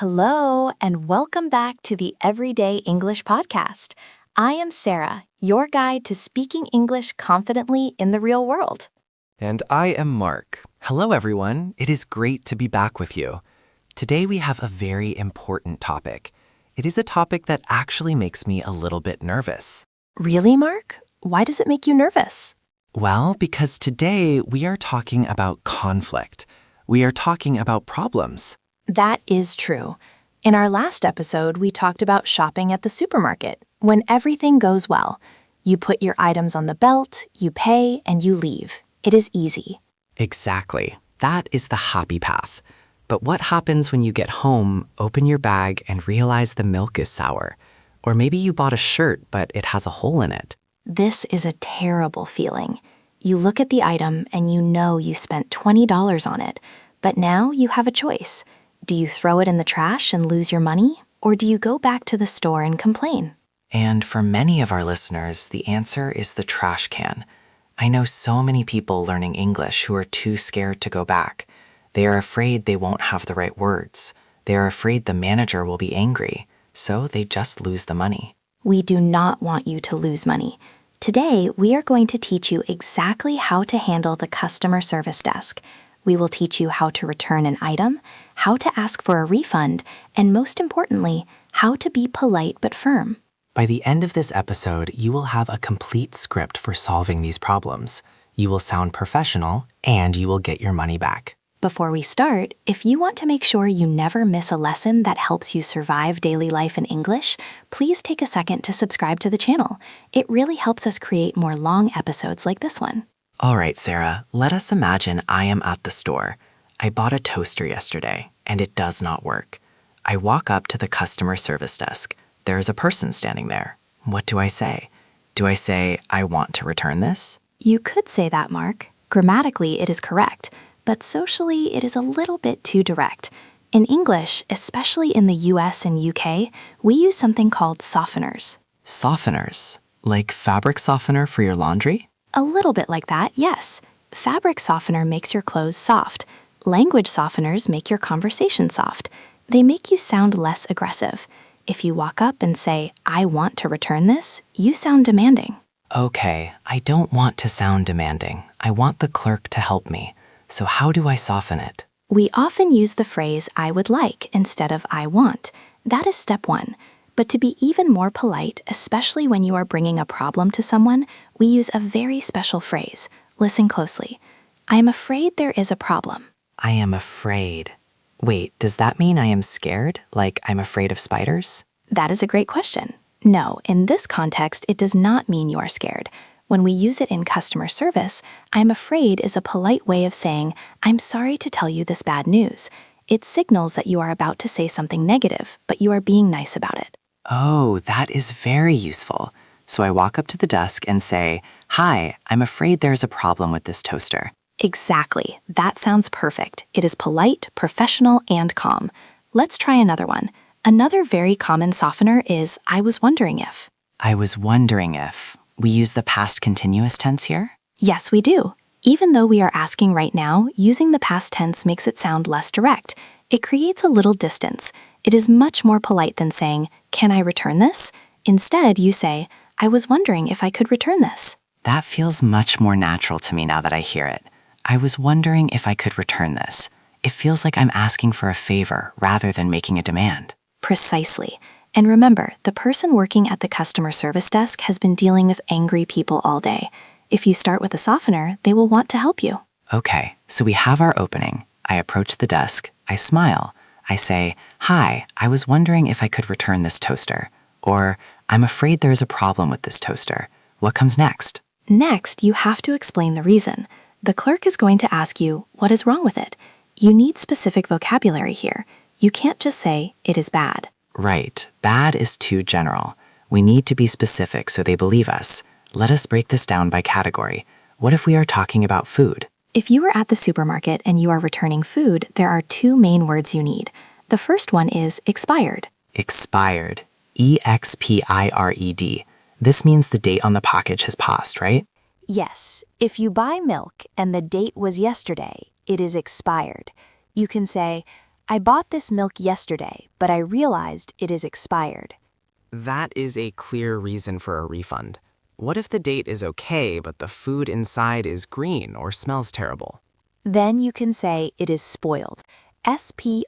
Hello, and welcome back to the Everyday English Podcast. I am Sarah, your guide to speaking English confidently in the real world. And I am Mark. Hello, everyone. It is great to be back with you. Today we have a very important topic. It is a topic that actually makes me a little bit nervous. Really, Mark? Why does it make you nervous? Well, because today we are talking about conflict. We are talking about problems. That is true. In our last episode, we talked about shopping at the supermarket. When everything goes well, you put your items on the belt, you pay, and you leave. It is easy. Exactly. That is the happy path. But what happens when you get home, open your bag, and realize the milk is sour? Or maybe you bought a shirt, but it has a hole in it. This is a terrible feeling. You look at the item and you know you spent $20 on it, but now you have a choice. Do you throw it in the trash and lose your money, or do you go back to the store and complain? And for many of our listeners, the answer is the trash can. I know so many people learning English who are too scared to go back. They are afraid they won't have the right words. They are afraid the manager will be angry, so they just lose the money. We do not want you to lose money. Today, we are going to teach you exactly how to handle the customer service desk. We will teach you how to return an item, how to ask for a refund, and most importantly, how to be polite but firm. By the end of this episode, you will have a complete script for solving these problems. You will sound professional, and you will get your money back. Before we start, if you want to make sure you never miss a lesson that helps you survive daily life in English, please take a second to subscribe to the channel. It really helps us create more long episodes like this one. All right, Sarah, let us imagine I am at the store. I bought a toaster yesterday, and it does not work. I walk up to the customer service desk. There is a person standing there. What do I say? Do I say, I want to return this? You could say that, Mark. Grammatically, it is correct, but socially, it is a little bit too direct. In English, especially in the US and UK, we use something called softeners. Softeners? Like fabric softener for your laundry? A little bit like that, yes. Fabric softener makes your clothes soft. Language softeners make your conversation soft. They make you sound less aggressive. If you walk up and say, I want to return this, you sound demanding. Okay, I don't want to sound demanding. I want the clerk to help me. So how do I soften it? We often use the phrase I would like instead of I want. That is step one. But to be even more polite, especially when you are bringing a problem to someone, we use a very special phrase. Listen closely. I am afraid there is a problem. I am afraid. Wait, does that mean I am scared? Like I'm afraid of spiders? That is a great question. No, in this context, it does not mean you are scared. When we use it in customer service, I'm afraid is a polite way of saying, I'm sorry to tell you this bad news. It signals that you are about to say something negative, but you are being nice about it. Oh, that is very useful. So I walk up to the desk and say, Hi, I'm afraid there's a problem with this toaster. Exactly. That sounds perfect. It is polite, professional, and calm. Let's try another one. Another very common softener is I was wondering if. I was wondering if. We use the past continuous tense here? Yes, we do. Even though we are asking right now, using the past tense makes it sound less direct. It creates a little distance. It is much more polite than saying, Can I return this? Instead, you say, I was wondering if I could return this. That feels much more natural to me now that I hear it. I was wondering if I could return this. It feels like I'm asking for a favor rather than making a demand. Precisely. And remember, the person working at the customer service desk has been dealing with angry people all day. If you start with a softener, they will want to help you. Okay, so we have our opening. I approach the desk. I smile. I say, Hi, I was wondering if I could return this toaster. Or, I'm afraid there is a problem with this toaster. What comes next? Next, you have to explain the reason. The clerk is going to ask you, what is wrong with it? You need specific vocabulary here. You can't just say, it is bad. Right. Bad is too general. We need to be specific so they believe us. Let us break this down by category. What if we are talking about food? If you are at the supermarket and you are returning food, there are two main words you need. The first one is expired. Expired. E-X-P-I-R-E-D. This means the date on the package has passed, right? Yes, if you buy milk and the date was yesterday, it is expired. You can say, I bought this milk yesterday, but I realized it is expired. That is a clear reason for a refund. What if the date is okay, but the food inside is green or smells terrible? Then you can say it is spoiled. S-P-O-I-L-E-D.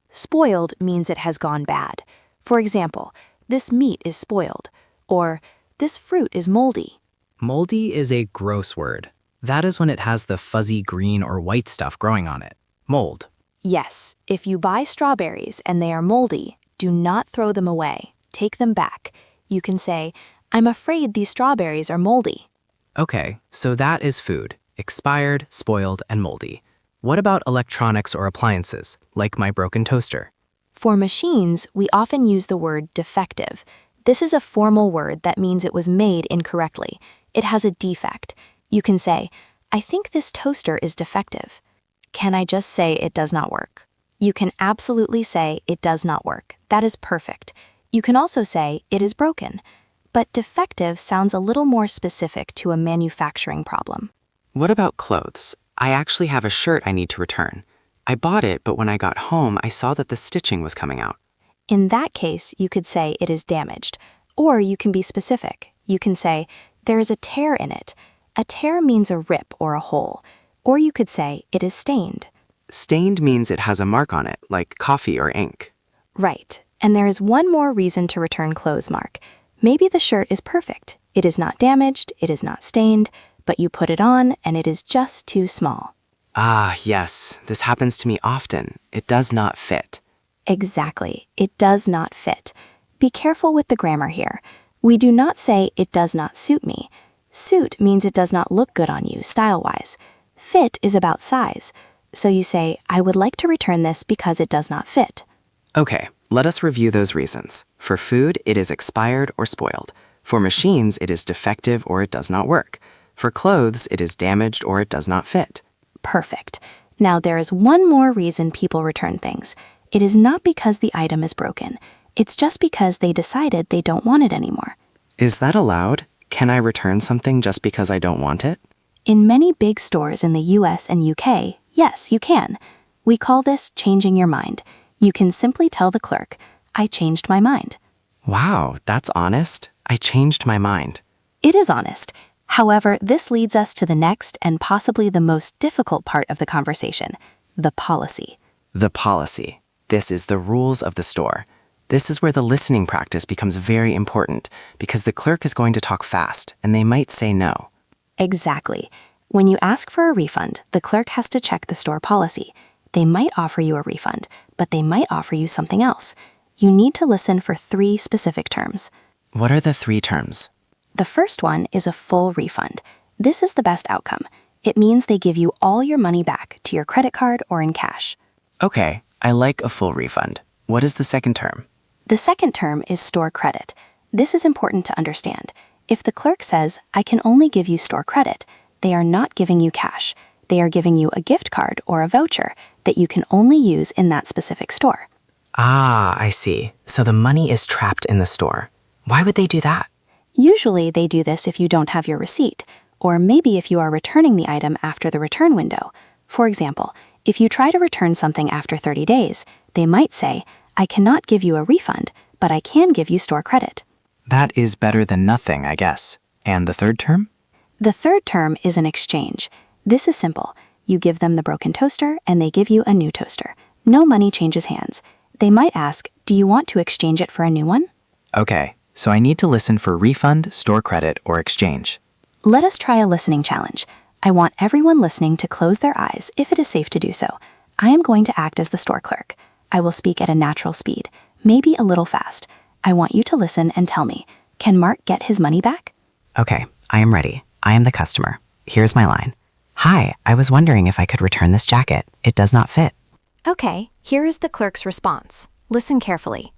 Spoiled means it has gone bad. For example, this meat is spoiled, or this fruit is moldy. Moldy is a gross word. That is when it has the fuzzy green or white stuff growing on it. Mold. Yes, if you buy strawberries and they are moldy, do not throw them away. Take them back. You can say, I'm afraid these strawberries are moldy. Okay, so that is food. Expired, spoiled, and moldy. What about electronics or appliances, like my broken toaster? For machines, we often use the word defective. This is a formal word that means it was made incorrectly. It has a defect. You can say, I think this toaster is defective. Can I just say it does not work? You can absolutely say it does not work. That is perfect. You can also say it is broken. But defective sounds a little more specific to a manufacturing problem. What about clothes? I actually have a shirt I need to return. I bought it, but when I got home, I saw that the stitching was coming out. In that case, you could say it is damaged. Or you can be specific. You can say, there is a tear in it. A tear means a rip or a hole. Or you could say it is stained. Stained means it has a mark on it, like coffee or ink. Right. And there is one more reason to return clothes, Mark. Maybe the shirt is perfect. It is not damaged, it is not stained, but you put it on and it is just too small. Ah, yes, this happens to me often. It does not fit. Exactly. It does not fit. Be careful with the grammar here. We do not say it does not suit me. Suit means it does not look good on you, style-wise. Fit is about size. So you say, I would like to return this because it does not fit. Okay, let us review those reasons. For food, it is expired or spoiled. For machines, it is defective or it does not work. For clothes, it is damaged or it does not fit. Perfect. Now there is one more reason people return things. It is not because the item is broken. It's just because they decided they don't want it anymore. Is that allowed? Can I return something just because I don't want it? In many big stores in the US and UK, yes, you can. We call this changing your mind. You can simply tell the clerk, I changed my mind. Wow, that's honest. I changed my mind. It is honest. However, this leads us to the next and possibly the most difficult part of the conversation, the policy. The policy. This is the rules of the store. This is where the listening practice becomes very important because the clerk is going to talk fast and they might say no. Exactly. When you ask for a refund, the clerk has to check the store policy. They might offer you a refund, but they might offer you something else. You need to listen for 3 specific terms. What are the 3 terms? The first one is a full refund. This is the best outcome. It means they give you all your money back to your credit card or in cash. Okay, I like a full refund. What is the second term? The second term is store credit. This is important to understand. If the clerk says, I can only give you store credit, they are not giving you cash. They are giving you a gift card or a voucher that you can only use in that specific store. Ah, I see. So the money is trapped in the store. Why would they do that? Usually they do this if you don't have your receipt, or maybe if you are returning the item after the return window. For example, if you try to return something after 30 days, they might say, I cannot give you a refund, but I can give you store credit. That is better than nothing, I guess. And the third term? The third term is an exchange. This is simple. You give them the broken toaster and they give you a new toaster. No money changes hands. They might ask, do you want to exchange it for a new one? Okay, so I need to listen for refund, store credit, or exchange. Let us try a listening challenge. I want everyone listening to close their eyes if it is safe to do so. I am going to act as the store clerk. I will speak at a natural speed, maybe a little fast. I want you to listen and tell me, can Mark get his money back? Okay, I am ready. I am the customer. Here's my line. Hi, I was wondering if I could return this jacket. It does not fit. Okay, here is the clerk's response. Listen carefully.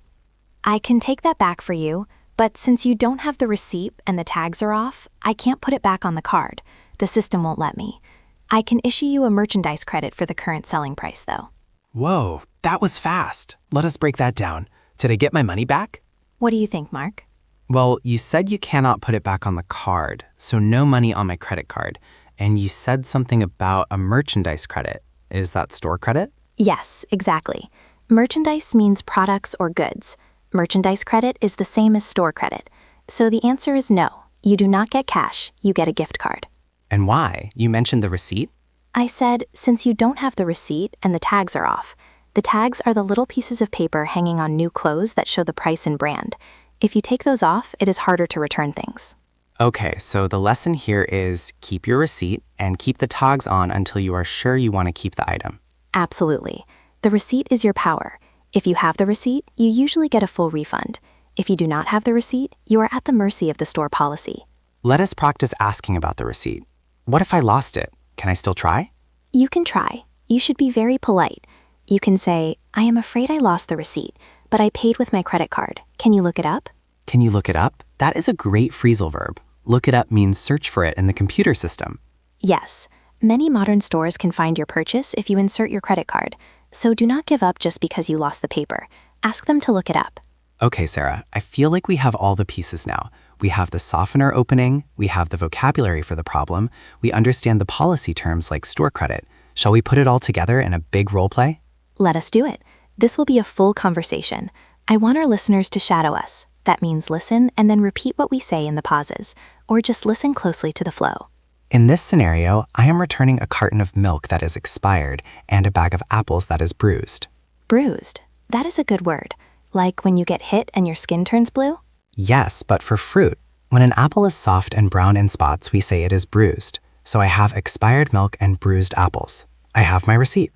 I can take that back for you, but since you don't have the receipt and the tags are off, I can't put it back on the card. The system won't let me. I can issue you a merchandise credit for the current selling price, though. Whoa, that was fast. Let us break that down. Did I get my money back? What do you think, Mark? Well, you said you cannot put it back on the card, so no money on my credit card. And you said something about a merchandise credit. Is that store credit? Yes, exactly. Merchandise means products or goods. Merchandise credit is the same as store credit. So the answer is no. You do not get cash, you get a gift card. And why? You mentioned the receipt? I said, since you don't have the receipt and the tags are off. The tags are the little pieces of paper hanging on new clothes that show the price and brand. If you take those off, it is harder to return things. Okay, so the lesson here is keep your receipt and keep the tags on until you are sure you want to keep the item. Absolutely. The receipt is your power. If you have the receipt, you usually get a full refund. If you do not have the receipt, you are at the mercy of the store policy. Let us practice asking about the receipt. What if I lost it? Can I still try? You can try. You should be very polite. You can say, I am afraid I lost the receipt, but I paid with my credit card. Can you look it up? Can you look it up? That is a great phrasal verb. Look it up means search for it in the computer system. Yes. Many modern stores can find your purchase if you insert your credit card. So do not give up just because you lost the paper. Ask them to look it up. Okay, Sarah, I feel like we have all the pieces now. We have the softener opening, we have the vocabulary for the problem, we understand the policy terms like store credit. Shall we put it all together in a big role play? Let us do it. This will be a full conversation. I want our listeners to shadow us. That means listen and then repeat what we say in the pauses, or just listen closely to the flow. In this scenario, I am returning a carton of milk that is expired and a bag of apples that is bruised. Bruised. That is a good word. Like when you get hit and your skin turns blue? Yes, but for fruit. When an apple is soft and brown in spots, we say it is bruised. So I have expired milk and bruised apples. I have my receipt.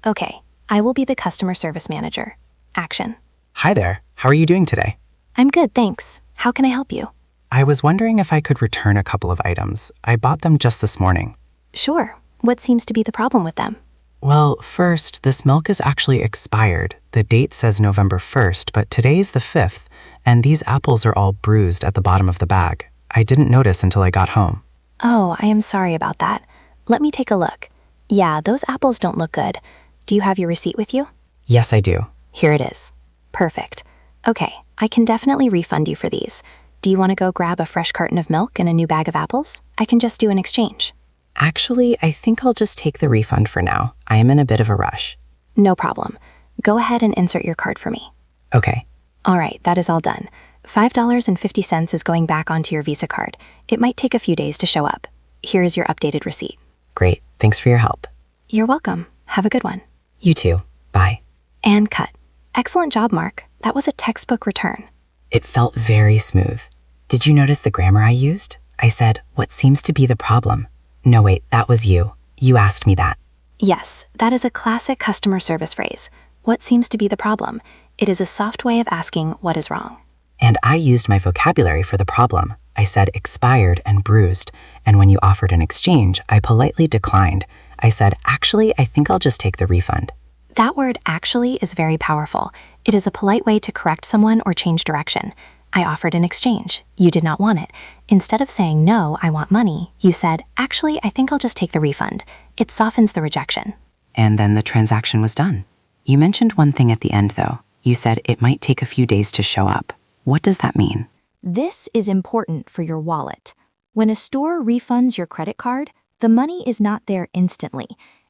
Okay, I will be the customer service manager. Action. Hi there. How are you doing today? I'm good, thanks. How can I help you? I was wondering if I could return a couple of items. I bought them just this morning. Sure. What seems to be the problem with them? Well, first, this milk is actually expired. The date says November 1st, but today is the 5th, and these apples are all bruised at the bottom of the bag. I didn't notice until I got home. Oh, I am sorry about that. Let me take a look. Yeah, those apples don't look good. Do you have your receipt with you? Yes, I do. Here it is. Perfect. Okay, I can definitely refund you for these. Do you want to go grab a fresh carton of milk and a new bag of apples? I can just do an exchange. Actually, I think I'll just take the refund for now. I am in a bit of a rush. No problem. Go ahead and insert your card for me. Okay. All right, that is all done. $5.50 is going back onto your Visa card. It might take a few days to show up. Here is your updated receipt. Great. Thanks for your help. You're welcome. Have a good one. You too. Bye. And cut. Excellent job, Mark. That was a textbook return. It felt very smooth. Did you notice the grammar I used? I said, what seems to be the problem? No, wait, that was you. You asked me that. Yes, that is a classic customer service phrase. What seems to be the problem? It is a soft way of asking what is wrong. And I used my vocabulary for the problem. I said expired and bruised, and when you offered an exchange, I politely declined. I said, actually, I think I'll just take the refund. That word actually is very powerful. It is a polite way to correct someone or change direction. I offered an exchange. You did not want it. Instead of saying, no, I want money, you said, actually, I think I'll just take the refund. It softens the rejection. And then the transaction was done. You mentioned one thing at the end, though. You said it might take a few days to show up. What does that mean? This is important for your wallet. When a store refunds your credit card, the money is not there instantly.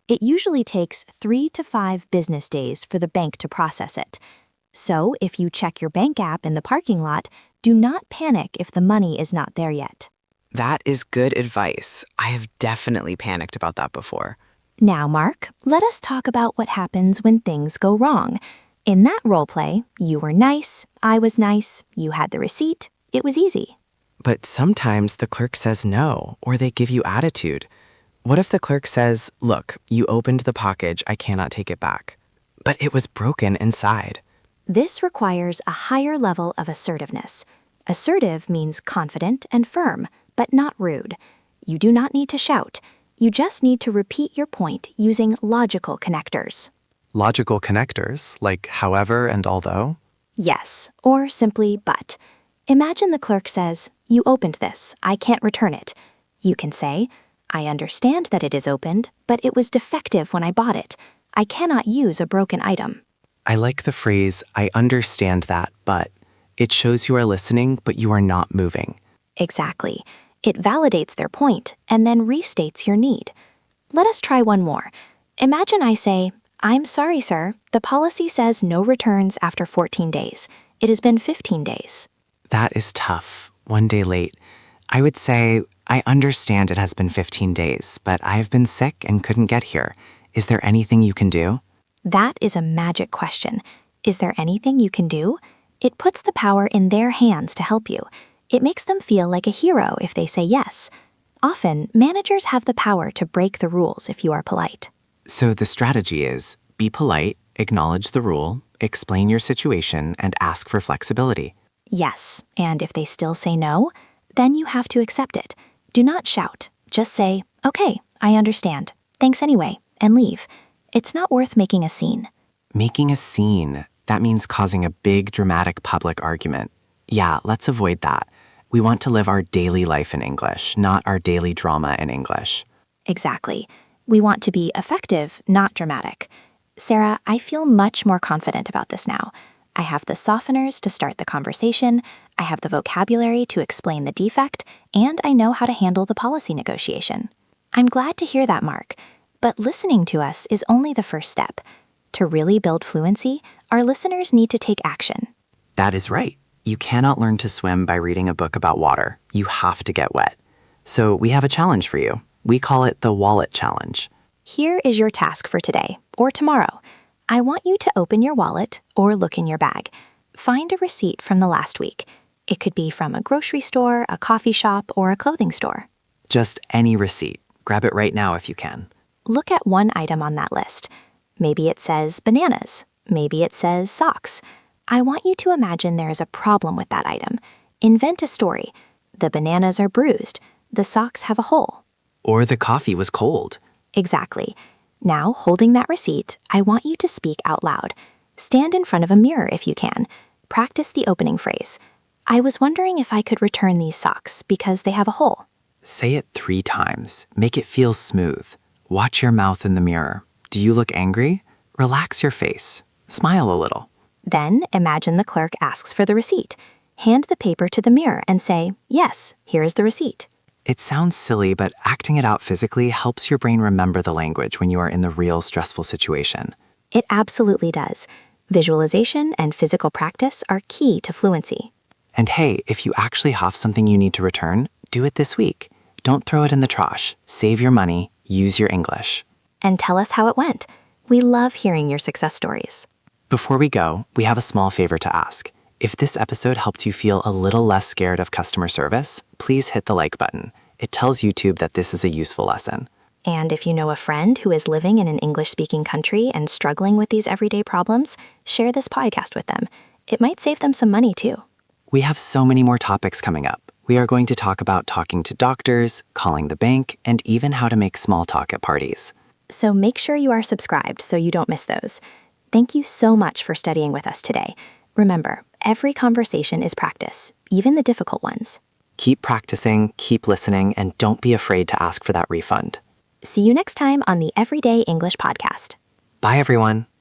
It usually takes 3 to 5 business days for the bank to process it. So, if you check your bank app in the parking lot, do not panic if the money is not there yet. That is good advice. I have definitely panicked about that before. Now, Mark, let us talk about what happens when things go wrong. In that role play, you were nice, I was nice, you had the receipt, it was easy. But sometimes the clerk says no, or they give you attitude. What if the clerk says, look, you opened the package, I cannot take it back. But it was broken inside. This requires a higher level of assertiveness. Assertive means confident and firm, but not rude. You do not need to shout. You just need to repeat your point using logical connectors. Logical connectors, like however and although? Yes, or simply but. Imagine the clerk says, you opened this, I can't return it. You can say, I understand that it is opened, but it was defective when I bought it. I cannot use a broken item. I like the phrase, I understand that, but. It shows you are listening, but you are not moving. Exactly. It validates their point and then restates your need. Let us try one more. Imagine I say, I'm sorry, sir. The policy says no returns after 14 days. It has been 15 days. That is tough. 1 day late. I would say, I understand it has been 15 days, but I've been sick and couldn't get here. Is there anything you can do? That is a magic question. Is there anything you can do? It puts the power in their hands to help you. It makes them feel like a hero if they say yes. Often, managers have the power to break the rules if you are polite. So the strategy is be polite, acknowledge the rule, explain your situation, and ask for flexibility. Yes, and if they still say no, then you have to accept it. Do not shout. Just say, okay, I understand. Thanks anyway, and leave. It's not worth making a scene. Making a scene, that means causing a big, dramatic public argument. Yeah, let's avoid that. We want to live our daily life in English, not our daily drama in English. Exactly. We want to be effective, not dramatic. Sarah, I feel much more confident about this now. I have the softeners to start the conversation, I have the vocabulary to explain the defect, and I know how to handle the policy negotiation. I'm glad to hear that, Mark. But listening to us is only the first step. To really build fluency, our listeners need to take action. That is right. You cannot learn to swim by reading a book about water. You have to get wet. So we have a challenge for you. We call it the Wallet Challenge. Here is your task for today, or tomorrow. I want you to open your wallet or look in your bag. Find a receipt from the last week. It could be from a grocery store, a coffee shop, or a clothing store. Just any receipt. Grab it right now if you can. Look at one item on that list. Maybe it says bananas. Maybe it says socks. I want you to imagine there is a problem with that item. Invent a story. The bananas are bruised. The socks have a hole. Or the coffee was cold. Exactly. Now, holding that receipt, I want you to speak out loud. Stand in front of a mirror if you can. Practice the opening phrase. I was wondering if I could return these socks because they have a hole. Say it 3 times. Make it feel smooth. Watch your mouth in the mirror. Do you look angry? Relax your face. Smile a little. Then imagine the clerk asks for the receipt. Hand the paper to the mirror and say, yes, here's the receipt. It sounds silly, but acting it out physically helps your brain remember the language when you are in the real stressful situation. It absolutely does. Visualization and physical practice are key to fluency. And hey, if you actually have something you need to return, do it this week. Don't throw it in the trash. Save your money. Use your English. And tell us how it went. We love hearing your success stories. Before we go, we have a small favor to ask. If this episode helped you feel a little less scared of customer service, please hit the like button. It tells YouTube that this is a useful lesson. And if you know a friend who is living in an English-speaking country and struggling with these everyday problems, share this podcast with them. It might save them some money too. We have so many more topics coming up. We are going to talk about talking to doctors, calling the bank, and even how to make small talk at parties. So make sure you are subscribed so you don't miss those. Thank you so much for studying with us today. Remember, every conversation is practice, even the difficult ones. Keep practicing, keep listening, and don't be afraid to ask for that refund. See you next time on the Everyday English Podcast. Bye, everyone.